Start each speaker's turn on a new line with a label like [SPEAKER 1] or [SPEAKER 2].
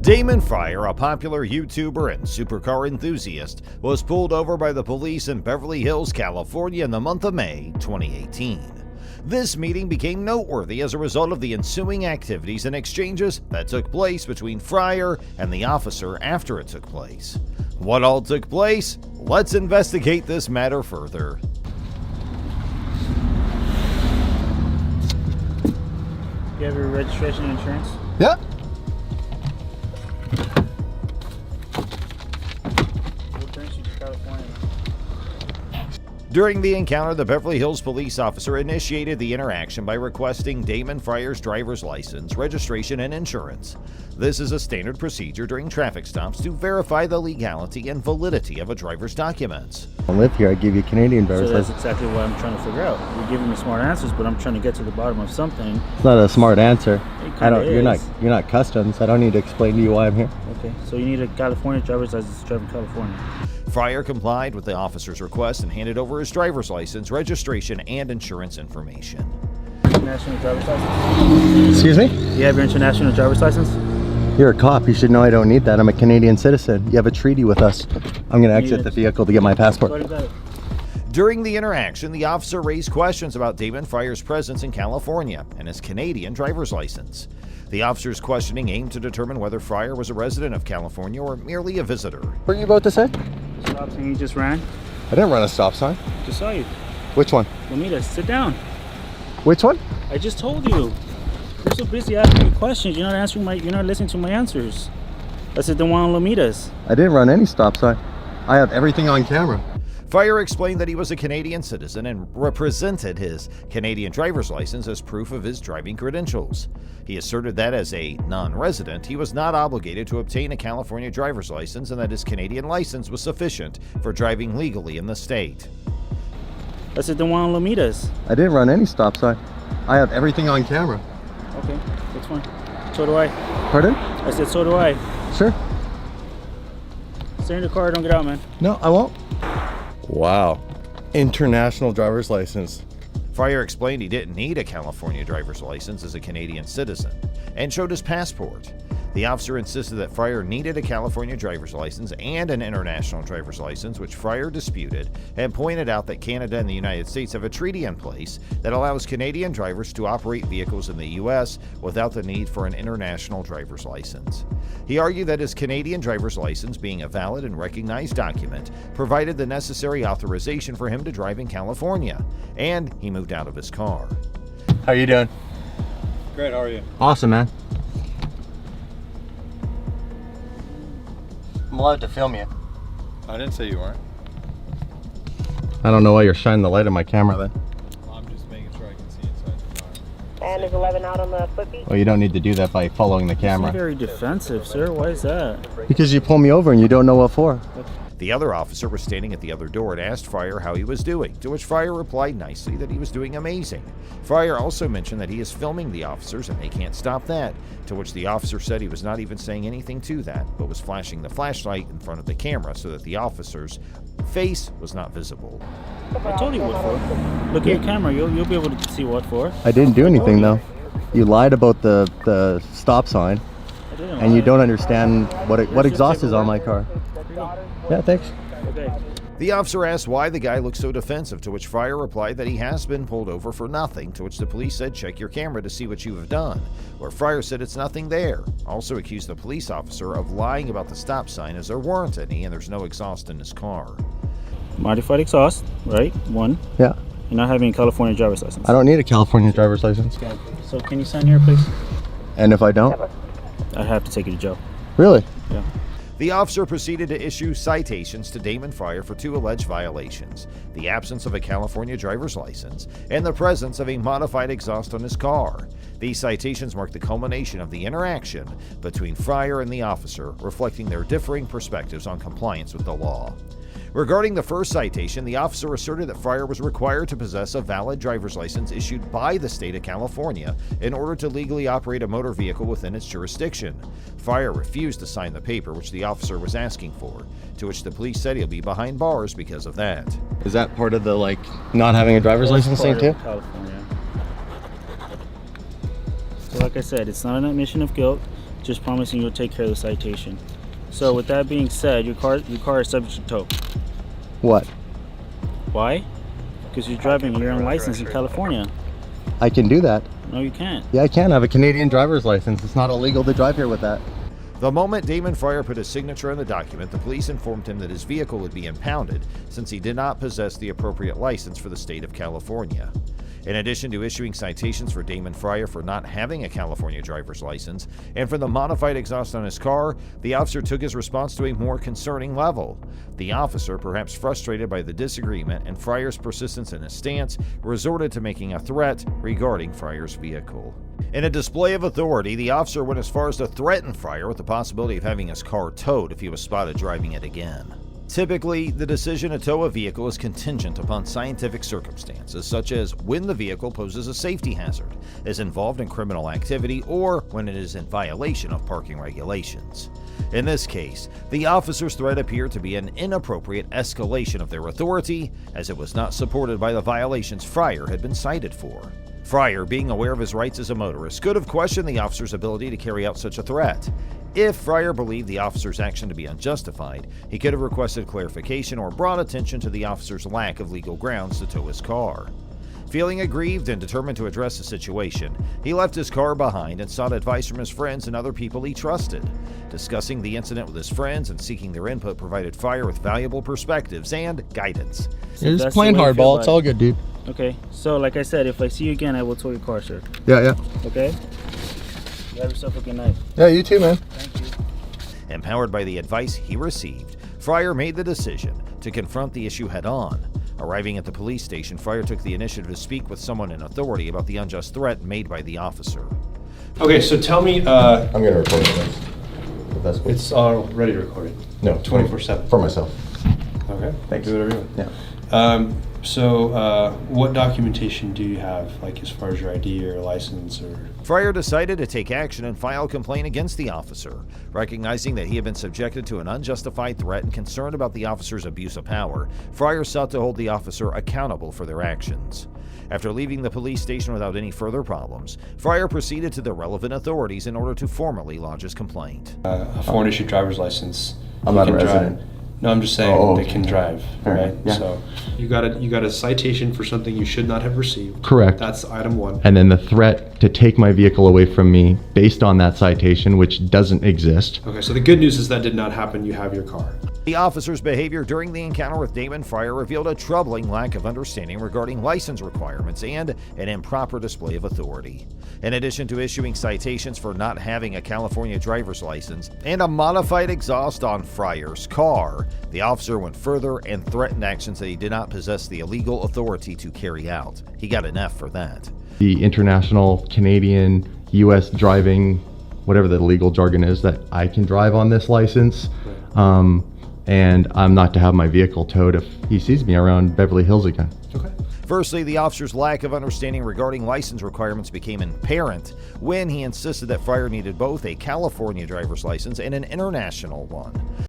[SPEAKER 1] Damon Fryer, a popular YouTuber and supercar enthusiast, was pulled over by the police in Beverly Hills, California in the month of May 2018. This meeting became noteworthy as a result of the ensuing activities and exchanges that took place between Fryer and the officer after it took place. What all took place? Let's investigate this matter further.
[SPEAKER 2] You have your registration and insurance?
[SPEAKER 3] Yeah.
[SPEAKER 2] What brings you to California?
[SPEAKER 1] During the encounter, the Beverly Hills police officer initiated the interaction by requesting Damon Fryer's driver's license, registration, and insurance. This is a standard procedure during traffic stops to verify the legality and validity of a driver's documents.
[SPEAKER 3] I live here. I give you Canadian driver's
[SPEAKER 2] So that's
[SPEAKER 3] license.
[SPEAKER 2] exactly what I'm trying to figure out. You're giving me smart answers, but I'm trying to get to the bottom of something.
[SPEAKER 3] It's not a smart answer.
[SPEAKER 2] It kinda
[SPEAKER 3] You're
[SPEAKER 2] is.
[SPEAKER 3] not customs. I don't need to explain to you why I'm here.
[SPEAKER 2] Okay, so you need a California driver's license to drive in California.
[SPEAKER 1] Fryer complied with the officer's request and handed over his driver's license, registration, and insurance information.
[SPEAKER 2] International driver's license?
[SPEAKER 3] Excuse me?
[SPEAKER 2] You have your international driver's license?
[SPEAKER 3] You're a cop. You should know I don't need that. I'm a Canadian citizen. You have a treaty with us. I'm going to exit the vehicle to get my passport.
[SPEAKER 1] During the interaction, the officer raised questions about Damon Fryer's presence in California and his Canadian driver's license. The officer's questioning aimed to determine whether Fryer was a resident of California or merely a visitor.
[SPEAKER 3] What were you about to say?
[SPEAKER 2] Stop saying you just ran.
[SPEAKER 3] I didn't run a stop sign.
[SPEAKER 2] Just saw you.
[SPEAKER 3] Which one?
[SPEAKER 2] Lamita, sit down.
[SPEAKER 3] Which one?
[SPEAKER 2] I just told you. You're so busy asking me questions. You're not listening to my answers. I said the one on Lamitas.
[SPEAKER 3] I didn't run any stop sign. I have everything on camera.
[SPEAKER 1] Fryer explained that he was a Canadian citizen and represented his Canadian driver's license as proof of his driving credentials. He asserted that as a non-resident, he was not obligated to obtain a California driver's license and that his Canadian license was sufficient for driving legally in the state.
[SPEAKER 2] I said the one on Lamitas.
[SPEAKER 3] I didn't run any stop sign. I have everything on camera.
[SPEAKER 2] Okay, that's fine. So do I.
[SPEAKER 3] Pardon?
[SPEAKER 2] I said so do I.
[SPEAKER 3] Sure.
[SPEAKER 2] Stay in the car, don't get out, man.
[SPEAKER 3] No, I won't. Wow. International driver's license.
[SPEAKER 1] Fryer explained he didn't need a California driver's license as a Canadian citizen and showed his passport. The officer insisted that Fryer needed a California driver's license and an international driver's license, which Fryer disputed, and pointed out that Canada and the United States have a treaty in place that allows Canadian drivers to operate vehicles in the U.S. without the need for an international driver's license. He argued that his Canadian driver's license, being a valid and recognized document, provided the necessary authorization for him to drive in California, and he moved out of his car.
[SPEAKER 3] How you doing?
[SPEAKER 4] Great, how are you?
[SPEAKER 3] Awesome, man. I'm allowed to film you.
[SPEAKER 4] I didn't say you weren't.
[SPEAKER 3] I don't know why you're shining the light on my camera then.
[SPEAKER 4] Well, I'm just making sure I can see inside the car.
[SPEAKER 5] And is 11 out on the footbeat?
[SPEAKER 3] Well, you don't need to do that by following the
[SPEAKER 2] You're
[SPEAKER 3] camera.
[SPEAKER 2] very defensive, sir. Why is that?
[SPEAKER 3] Because you pull me over and you don't know what for.
[SPEAKER 1] The other officer was standing at the other door and asked Fryer how he was doing, to which Fryer replied nicely that he was doing amazing. Fryer also mentioned that he is filming the officers and they can't stop that, to which the officer said he was not even saying anything to that, but was flashing the flashlight in front of the camera so that the officer's face was not visible.
[SPEAKER 2] I told you what for. Look at your camera. You'll be able to see what for.
[SPEAKER 3] I didn't do anything though. You lied about the stop sign,
[SPEAKER 2] I didn't
[SPEAKER 3] and you
[SPEAKER 2] lie.
[SPEAKER 3] don't understand what exhaust is on my car. Yeah, thanks.
[SPEAKER 2] Okay.
[SPEAKER 1] The officer asked why the guy looked so defensive, to which Fryer replied that he has been pulled over for nothing, to which the police said check your camera to see what you have done, where Fryer said it's nothing there. Also accused the police officer of lying about the stop sign as there weren't any and there's no exhaust in his car.
[SPEAKER 2] Modified exhaust, right? One.
[SPEAKER 3] Yeah.
[SPEAKER 2] You're not having a California driver's license.
[SPEAKER 3] I don't need a California driver's license.
[SPEAKER 2] Okay. So can you sign here, please?
[SPEAKER 3] And if I don't?
[SPEAKER 2] I have to take you to jail.
[SPEAKER 3] Really?
[SPEAKER 2] Yeah.
[SPEAKER 1] The officer proceeded to issue citations to Damon Fryer for 2 alleged violations: the absence of a California driver's license and the presence of a modified exhaust on his car. These citations mark the culmination of the interaction between Fryer and the officer, reflecting their differing perspectives on compliance with the law. Regarding the first citation, the officer asserted that Fryer was required to possess a valid driver's license issued by the state of California in order to legally operate a motor vehicle within its jurisdiction. Fryer refused to sign the paper which the officer was asking for, to which the police said he'll be behind bars because of that.
[SPEAKER 3] Is that part of the not having a driver's license thing too?
[SPEAKER 2] California. So like I said, it's not an admission of guilt. just promising you'll take care of the citation. So with that being said, your car is subject to tow.
[SPEAKER 3] What?
[SPEAKER 2] Why? Because you're driving your own license in California.
[SPEAKER 3] I can do that.
[SPEAKER 2] No, you can't.
[SPEAKER 3] Yeah, I can. I have a Canadian driver's license. It's not illegal to drive here with that.
[SPEAKER 1] The moment Damon Fryer put his signature on the document, the police informed him that his vehicle would be impounded since he did not possess the appropriate license for the state of California. In addition to issuing citations for Damon Fryer for not having a California driver's license and for the modified exhaust on his car, the officer took his response to a more concerning level. The officer, perhaps frustrated by the disagreement and Fryer's persistence in his stance, resorted to making a threat regarding Fryer's vehicle. In a display of authority, the officer went as far as to threaten Fryer with the possibility of having his car towed if he was spotted driving it again. Typically, the decision to tow a vehicle is contingent upon scientific circumstances, such as when the vehicle poses a safety hazard, is involved in criminal activity, or when it is in violation of parking regulations. In this case, the officer's threat appeared to be an inappropriate escalation of their authority, as it was not supported by the violations Fryer had been cited for. Fryer, being aware of his rights as a motorist, could have questioned the officer's ability to carry out such a threat. If Fryer believed the officer's action to be unjustified, he could have requested clarification or brought attention to the officer's lack of legal grounds to tow his car. Feeling aggrieved and determined to address the situation, he left his car behind and sought advice from his friends and other people he trusted. Discussing the incident with his friends and seeking their input provided Fryer with valuable perspectives and guidance.
[SPEAKER 3] You're
[SPEAKER 2] That's
[SPEAKER 3] just playing
[SPEAKER 2] the way you feel
[SPEAKER 3] hardball.
[SPEAKER 2] about
[SPEAKER 3] It's all good, dude.
[SPEAKER 2] Okay, so like I said, if I see you again, I will tow your car, sir.
[SPEAKER 3] Yeah.
[SPEAKER 2] Okay? You have yourself a good night.
[SPEAKER 3] Yeah, you too, man.
[SPEAKER 2] Thank you.
[SPEAKER 1] Empowered by the advice he received, Fryer made the decision to confront the issue head-on. Arriving at the police station, Fryer took the initiative to speak with someone in authority about the unjust threat made by the officer.
[SPEAKER 5] Okay, so tell me,
[SPEAKER 3] I'm gonna record this. If that's cool.
[SPEAKER 5] it's already recorded.
[SPEAKER 3] No,
[SPEAKER 5] 24/7.
[SPEAKER 3] for myself.
[SPEAKER 5] Okay.
[SPEAKER 3] Thanks.
[SPEAKER 5] Do whatever you want.
[SPEAKER 3] Yeah.
[SPEAKER 5] So what documentation do you have, like as far as your ID or license or?
[SPEAKER 1] Fryer decided to take action and file a complaint against the officer. Recognizing that he had been subjected to an unjustified threat and concerned about the officer's abuse of power, Fryer sought to hold the officer accountable for their actions. After leaving the police station without any further problems, Fryer proceeded to the relevant authorities in order to formally lodge his complaint.
[SPEAKER 5] A foreign issued driver's license.
[SPEAKER 3] I'm
[SPEAKER 5] You
[SPEAKER 3] not a
[SPEAKER 5] can drive.
[SPEAKER 3] resident.
[SPEAKER 5] No, I'm just saying
[SPEAKER 3] Oh,
[SPEAKER 5] they
[SPEAKER 3] okay.
[SPEAKER 5] can drive,
[SPEAKER 3] All right,
[SPEAKER 5] right?
[SPEAKER 3] yeah.
[SPEAKER 5] So you got a citation for something you should not have received.
[SPEAKER 3] Correct.
[SPEAKER 5] That's item one.
[SPEAKER 3] And then the threat to take my vehicle away from me based on that citation, which doesn't exist.
[SPEAKER 5] Okay, so the good news is that did not happen. You have your car.
[SPEAKER 1] The officer's behavior during the encounter with Damon Fryer revealed a troubling lack of understanding regarding license requirements and an improper display of authority. In addition to issuing citations for not having a California driver's license and a modified exhaust on Fryer's car, the officer went further and threatened actions that he did not possess the illegal authority to carry out. He got an F for that.
[SPEAKER 3] The international, Canadian, US driving, whatever the legal jargon is, that I can drive on this license. And I'm not to have my vehicle towed if he sees me around Beverly Hills again.
[SPEAKER 5] Okay.
[SPEAKER 1] Firstly, the officer's lack of understanding regarding license requirements became apparent when he insisted that Fryer needed both a California driver's license and an international one.